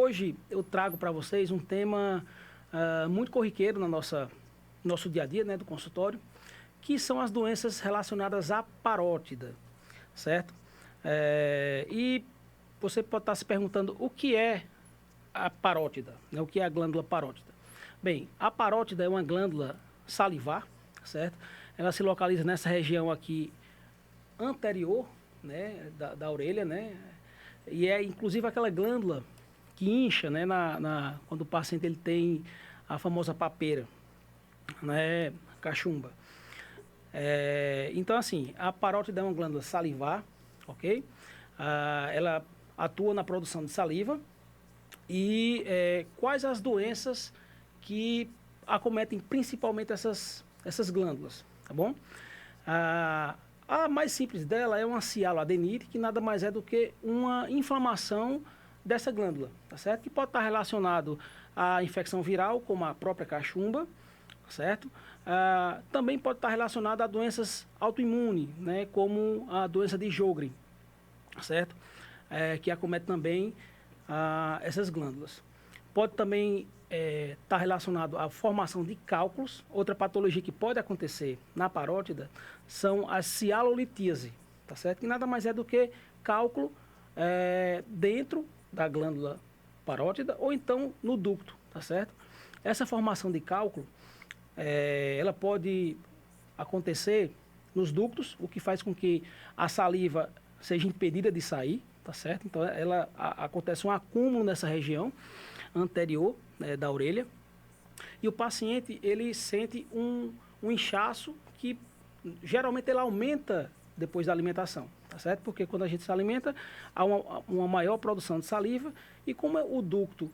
hoje eu trago para vocês um tema muito corriqueiro no nosso dia a dia, né, do consultório, que são as doenças relacionadas à parótida, certo? E você pode estar se perguntando o que é a parótida, né? O que é a glândula parótida? Bem, a parótida é uma glândula salivar, certo? Ela se localiza nessa região aqui anterior, né, da orelha, né? E é inclusive aquela glândula que incha, né, quando o paciente ele tem a famosa papeira, né, cachumba. Então, assim, a parótida é uma glândula salivar, ok? Ela atua na produção de saliva. E quais as doenças que acometem principalmente essas glândulas, tá bom? A mais simples dela é uma cialoadenite, que nada mais é do que uma inflamação dessa glândula, tá certo? Que pode estar relacionado à infecção viral, como a própria cachumba, certo? Também pode estar relacionado a doenças autoimunes, né, como a doença de Sjögren, certo? Que acomete também essas glândulas. Pode também estar relacionado à formação de cálculos. Outra patologia que pode acontecer na parótida são as cialolitíase, tá certo? Que nada mais é do que cálculo dentro da glândula parótida ou então no ducto, tá certo? Essa formação de cálculo, ela pode acontecer nos ductos, o que faz com que a saliva seja impedida de sair, tá certo? Então, acontece um acúmulo nessa região anterior, né, da orelha, e o paciente, ele sente um inchaço que, geralmente, ele aumenta depois da alimentação, tá certo? Porque quando a gente se alimenta, há uma maior produção de saliva, e como o ducto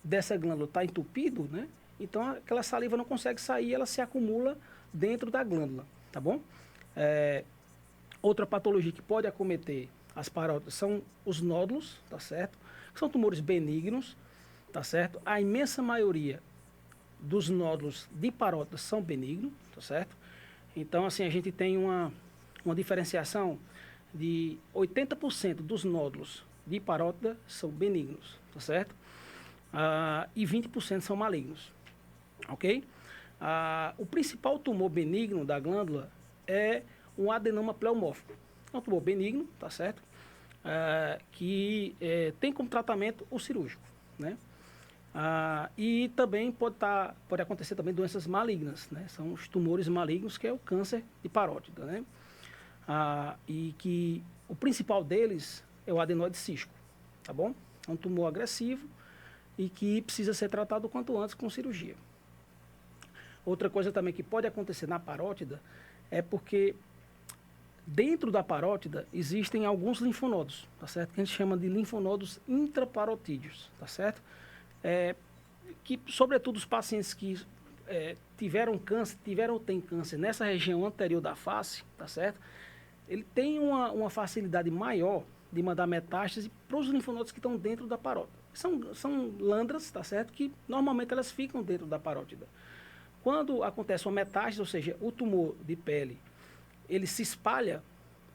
dessa glândula está entupido, né? Então, aquela saliva não consegue sair, ela se acumula dentro da glândula, tá bom? Outra patologia que pode acometer as parótidas são os nódulos, tá certo? São tumores benignos, tá certo? A imensa maioria dos nódulos de parótida são benignos, tá certo? Então, assim, a gente tem uma diferenciação de 80% dos nódulos de parótida são benignos, tá certo? E 20% são malignos, ok? O principal tumor benigno da glândula é um adenoma pleomórfico. É um tumor benigno, tá certo? Que tem como tratamento o cirúrgico, né? E também pode acontecer também doenças malignas, né? São os tumores malignos, que é o câncer de parótida, né? E que o principal deles é o adenoide cístico, tá bom? É um tumor agressivo e que precisa ser tratado o quanto antes com cirurgia. Outra coisa também que pode acontecer na parótida é porque dentro da parótida existem alguns linfonodos, tá certo? Que a gente chama de linfonodos intraparotídeos, tá certo? Que, sobretudo, os pacientes que tiveram câncer, ou têm câncer nessa região anterior da face, tá certo? Ele tem uma facilidade maior de mandar metástase para os linfonodos que estão dentro da parótida. São glândulas, tá certo? Que normalmente elas ficam dentro da parótida. Quando acontece uma metástase, ou seja, o tumor de pele, ele se espalha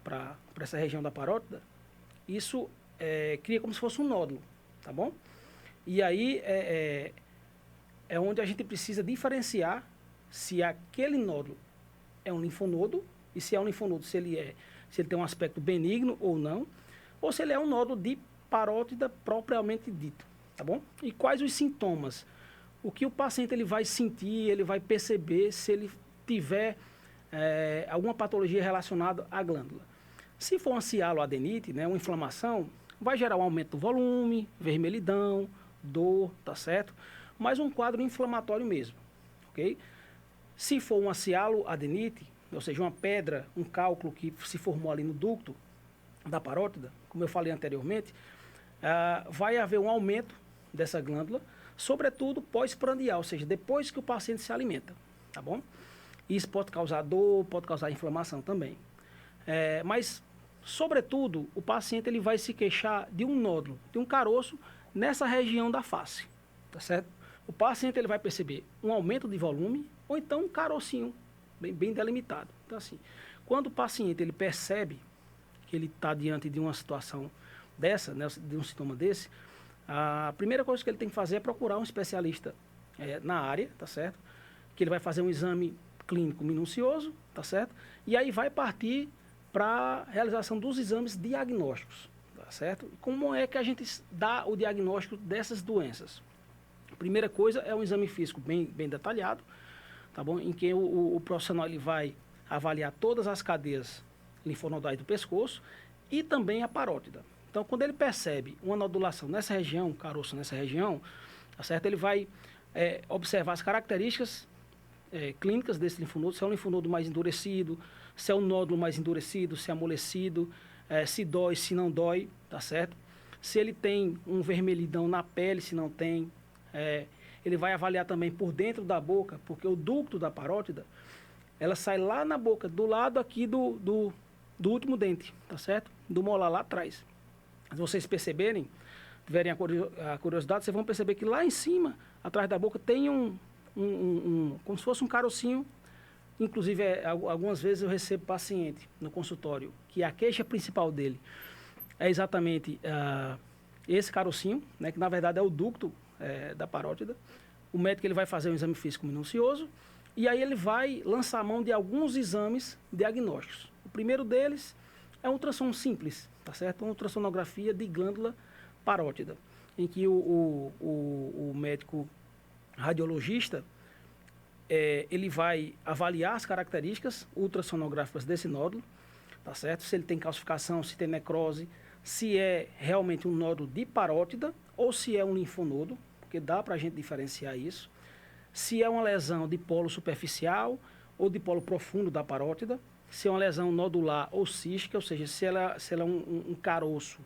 para essa região da parótida, isso cria como se fosse um nódulo, tá bom? E aí é onde a gente precisa diferenciar se aquele nódulo é um linfonodo, e se é um linfonodo, se ele tem um aspecto benigno ou não, ou se ele é um nódulo de parótida propriamente dito, tá bom? E quais os sintomas? O que o paciente ele vai sentir, ele vai perceber se ele tiver alguma patologia relacionada à glândula. Se for uma cialoadenite, né, uma inflamação, vai gerar um aumento do volume, vermelhidão, dor, tá certo? Mas um quadro inflamatório mesmo, ok? Se for uma cialoadenite, ou seja, uma pedra, um cálculo que se formou ali no ducto da parótida, como eu falei anteriormente, vai haver um aumento dessa glândula, sobretudo pós-prandial, ou seja, depois que o paciente se alimenta, tá bom? Isso pode causar dor, pode causar inflamação também. Mas, sobretudo, o paciente ele vai se queixar de um nódulo, de um caroço nessa região da face, tá certo? O paciente ele vai perceber um aumento de volume ou então um carocinho bem delimitado. Então, assim, quando o paciente ele percebe que ele está diante de uma situação dessa, né, de um sintoma desse, A primeira coisa que ele tem que fazer é procurar um especialista na área, tá certo? Que ele vai fazer um exame clínico minucioso, tá certo? E aí vai partir para a realização dos exames diagnósticos, tá certo? Como é que a gente dá o diagnóstico dessas doenças? A primeira coisa é um exame físico bem detalhado, tá bom? Em que o profissional ele vai avaliar todas as cadeias linfonodais do pescoço e também a parótida. Então, quando ele percebe uma nodulação nessa região, um caroço nessa região, tá certo? Ele vai observar as características clínicas desse linfonodo, se é um linfonodo mais endurecido, se é um nódulo mais endurecido, se é amolecido, se dói, se não dói, tá certo? Se ele tem um vermelhidão na pele, se não tem. Ele vai avaliar também por dentro da boca, porque o ducto da parótida, ela sai lá na boca, do lado aqui do último dente, tá certo? Do molar lá atrás. Se vocês perceberem, tiverem a curiosidade, vocês vão perceber que lá em cima, atrás da boca, tem como se fosse um carocinho. Inclusive, algumas vezes eu recebo paciente no consultório que a queixa principal dele é exatamente esse carocinho, né, que na verdade é o ducto da parótida. O médico ele vai fazer um exame físico minucioso e aí ele vai lançar a mão de alguns exames diagnósticos. O primeiro deles é um ultrassom simples, tá certo? Uma ultrassonografia de glândula parótida, em que o médico radiologista ele vai avaliar as características ultrassonográficas desse nódulo, tá certo? Se ele tem calcificação, se tem necrose, se é realmente um nódulo de parótida ou se é um linfonodo, porque dá para a gente diferenciar isso. Se é uma lesão de polo superficial ou de polo profundo da parótida, se é uma lesão nodular ou cística, ou seja, se ela é um caroço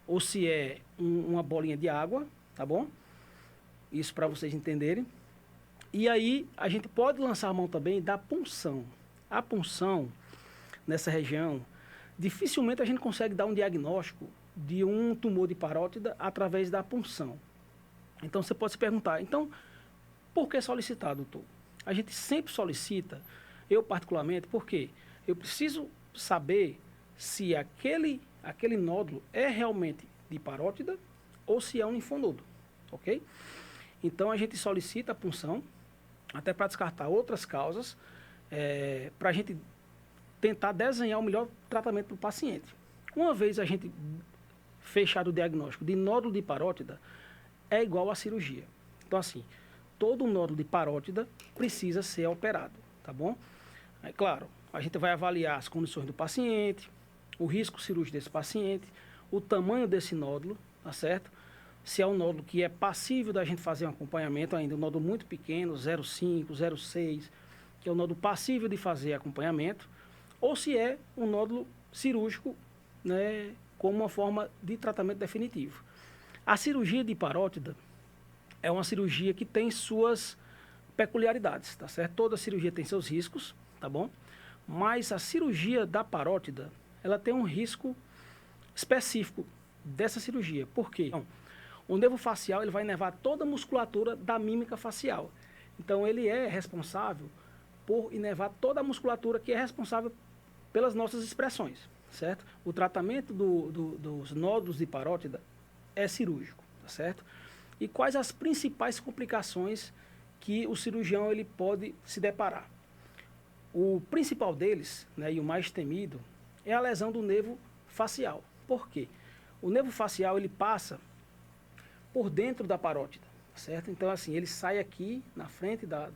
ou se é uma bolinha de água, tá bom? Isso para vocês entenderem. E aí a gente pode lançar a mão também da punção. A punção, nessa região, dificilmente a gente consegue dar um diagnóstico de um tumor de parótida através da punção. Então você pode se perguntar, então, por que solicitar, doutor? A gente sempre solicita, eu particularmente, porque eu preciso saber se aquele nódulo é realmente de parótida ou se é um linfonodo, ok? Então a gente solicita a punção, até para descartar outras causas, para a gente tentar desenhar o melhor tratamento para o paciente. Uma vez a gente fechado o diagnóstico de nódulo de parótida, é igual à cirurgia. Então, assim, todo nódulo de parótida precisa ser operado, tá bom? É claro, a gente vai avaliar as condições do paciente, o risco cirúrgico desse paciente, o tamanho desse nódulo, tá certo? Se é um nódulo que é passível da gente fazer um acompanhamento ainda, um nódulo muito pequeno, 0,5, 0,6, que é um nódulo passível de fazer acompanhamento, ou se é um nódulo cirúrgico, né, como uma forma de tratamento definitivo. A cirurgia de parótida é uma cirurgia que tem suas peculiaridades, tá certo? Toda cirurgia tem seus riscos, tá bom? Mas a cirurgia da parótida, ela tem um risco específico dessa cirurgia. Por quê? Então, o nervo facial ele vai inervar toda a musculatura da mímica facial. Então, ele é responsável por inervar toda a musculatura que é responsável pelas nossas expressões, certo? O tratamento dos nódulos de parótida é cirúrgico, tá certo? E quais as principais complicações que o cirurgião ele pode se deparar? O principal deles, né, e o mais temido, é a lesão do nervo facial. Por quê? O nervo facial ele passa por dentro da parótida, certo? Então, assim, ele sai aqui na frente da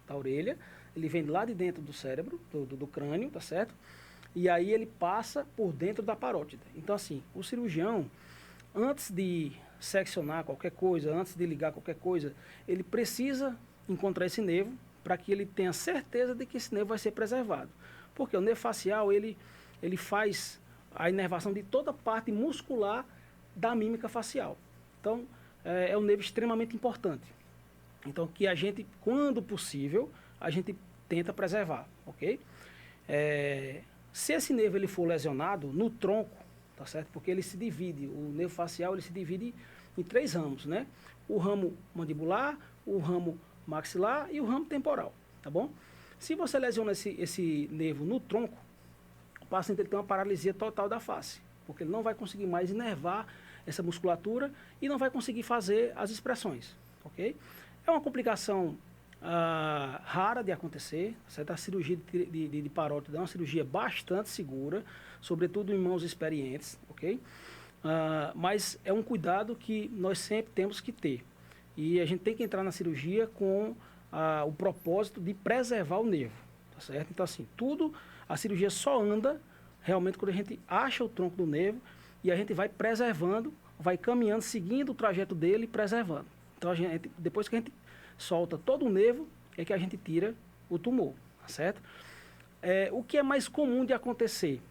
orelha, ele vem lá de dentro do cérebro, do crânio, tá certo? E aí ele passa por dentro da parótida. Então, assim, o cirurgião, antes de seccionar qualquer coisa, antes de ligar qualquer coisa, ele precisa encontrar esse nervo para que ele tenha certeza de que esse nervo vai ser preservado. Porque o nervo facial, ele faz a inervação de toda a parte muscular da mímica facial. Então, é um nervo extremamente importante. Então, que a gente, quando possível, a gente tenta preservar, ok? Se esse nervo ele for lesionado no tronco, tá certo? Porque ele se divide, o nervo facial ele se divide em 3 ramos, né? O ramo mandibular, o ramo maxilar e o ramo temporal, tá bom? Se você lesiona esse nervo no tronco, o paciente ele tem uma paralisia total da face, porque ele não vai conseguir mais inervar essa musculatura e não vai conseguir fazer as expressões, ok? É uma complicação rara de acontecer, certo? A cirurgia de parótida é uma cirurgia bastante segura, sobretudo em mãos experientes, ok? Mas é um cuidado que nós sempre temos que ter. E a gente tem que entrar na cirurgia com o propósito de preservar o nervo, tá certo? Então, assim, a cirurgia só anda realmente quando a gente acha o tronco do nervo e a gente vai preservando, vai caminhando, seguindo o trajeto dele e preservando. Então, depois que a gente solta todo o nervo, é que a gente tira o tumor, tá certo? O que é mais comum de acontecer?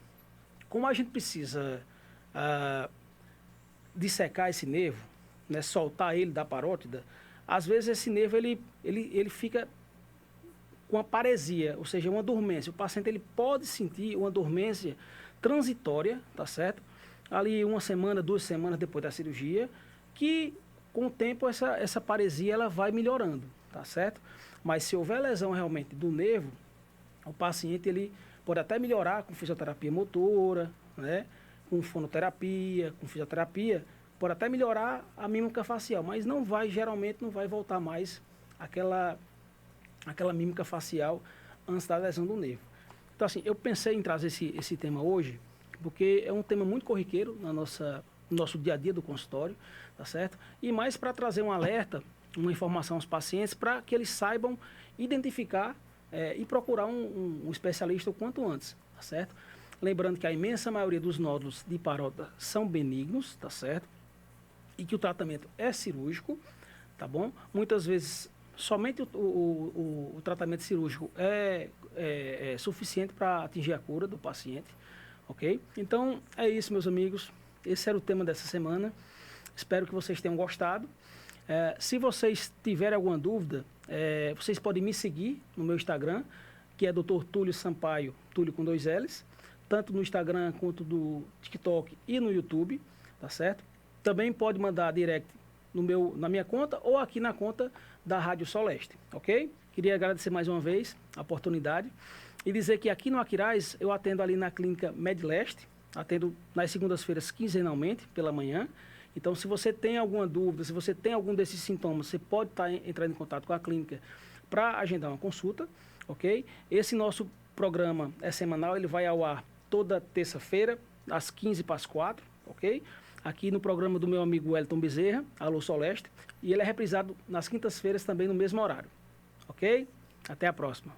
Como a gente precisa dissecar esse nervo, né, soltar ele da parótida, às vezes esse nervo ele fica com uma paresia, ou seja, uma dormência. O paciente ele pode sentir uma dormência transitória, tá certo? Ali 1 semana, 2 semanas depois da cirurgia, que com o tempo essa paresia ela vai melhorando, tá certo? Mas se houver lesão realmente do nervo, o paciente ele pode até melhorar com fisioterapia motora, né? Com fonoterapia, com fisioterapia, pode até melhorar a mímica facial, mas geralmente não vai voltar mais aquela mímica facial antes da lesão do nervo. Então, assim, eu pensei em trazer esse tema hoje, porque é um tema muito corriqueiro no nosso dia a dia do consultório, tá certo? E mais para trazer um alerta, uma informação aos pacientes, para que eles saibam identificar e procurar um especialista o quanto antes, tá certo? Lembrando que a imensa maioria dos nódulos de parótida são benignos, tá certo? E que o tratamento é cirúrgico, tá bom? Muitas vezes somente o tratamento cirúrgico é suficiente para atingir a cura do paciente, ok? Então, é isso, meus amigos. Esse era o tema dessa semana. Espero que vocês tenham gostado. Se vocês tiverem alguma dúvida, vocês podem me seguir no meu Instagram, que é Dr. Túlio Sampaio, Túlio com 2 L's, tanto no Instagram quanto no TikTok e no YouTube, tá certo? Também pode mandar direct na minha conta ou aqui na conta da Rádio Soleste, ok? Queria agradecer mais uma vez a oportunidade e dizer que aqui no Aquiraz eu atendo ali na clínica Medleste, atendo nas segundas-feiras quinzenalmente pela manhã. Então, se você tem alguma dúvida, se você tem algum desses sintomas, você pode estar entrando em contato com a clínica para agendar uma consulta, ok? Esse nosso programa é semanal, ele vai ao ar toda terça-feira, às 15:45, ok? Aqui no programa do meu amigo Wellington Bezerra, Alô Soleste, e ele é reprisado nas quintas-feiras também no mesmo horário, ok? Até a próxima.